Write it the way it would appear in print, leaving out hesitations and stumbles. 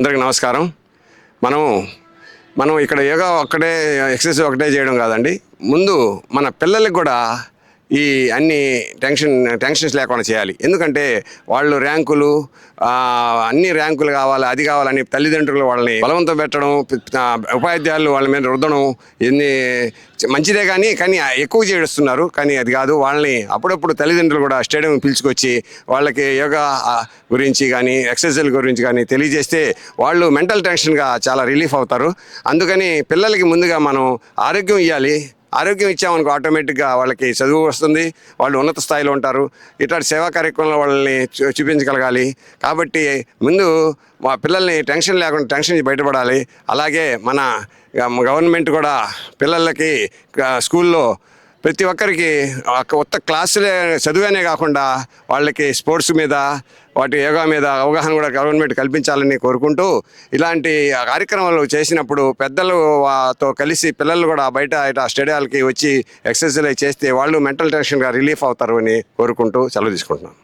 అందరికీ నమస్కారం. మనం మనం ఇక్కడ యోగా ఒక్కటే ఎక్సర్సైజ్ ఒకటే చేయడం కాదండి. ముందు మన పిల్లలకి కూడా ఈ అన్ని టెన్షన్స్ లేకుండా చేయాలి. ఎందుకంటే వాళ్ళు ర్యాంకులు అన్ని ర్యాంకులు కావాలి, అది కావాలని తల్లిదండ్రులు వాళ్ళని బలవంతం పెట్టడం, ఉపాధ్యాయులు వాళ్ళ మీద రుద్దడం ఎన్ని మంచిదే కానీ ఎక్కువ చేస్తున్నారు. కానీ అది కాదు. వాళ్ళని అప్పుడప్పుడు తల్లిదండ్రులు కూడా స్టేడియం పిలుచుకొచ్చి వాళ్ళకి యోగా గురించి కానీ ఎక్సర్సైజ్ గురించి కానీ తెలియజేస్తే వాళ్ళు మెంటల్ టెన్షన్గా చాలా రిలీఫ్ అవుతారు. అందుకని పిల్లలకి ముందుగా మనం ఆరోగ్యం ఇవ్వాలి. ఆరోగ్యం ఇచ్చామనుకో ఆటోమేటిక్గా వాళ్ళకి చదువు వస్తుంది, వాళ్ళు ఉన్నత స్థాయిలో ఉంటారు. ఇట్లాంటి సేవా కార్యక్రమంలో వాళ్ళని చూపించగలగాలి. కాబట్టి ముందు మా పిల్లల్ని టెన్షన్ లేకుండా టెన్షన్ నుంచి బయటపడాలి. అలాగే మన గవర్నమెంట్ కూడా పిల్లలకి స్కూల్లో ప్రతి ఒక్కరికి కొత్త క్లాసులే చదువునే కాకుండా వాళ్ళకి స్పోర్ట్స్ మీద వాటి యోగా మీద అవగాహన కూడా గవర్నమెంట్ కల్పించాలని కోరుకుంటూ ఇలాంటి కార్యక్రమాలు చేసినప్పుడు పెద్దలతో కలిసి పిల్లలు కూడా బయట స్టేడియాలకి వచ్చి ఎక్సర్సైజ్ చేస్తే వాళ్ళు మెంటల్ టెన్షన్గా రిలీఫ్ అవుతారు అని కోరుకుంటూ సెలవు తీసుకుంటున్నాను.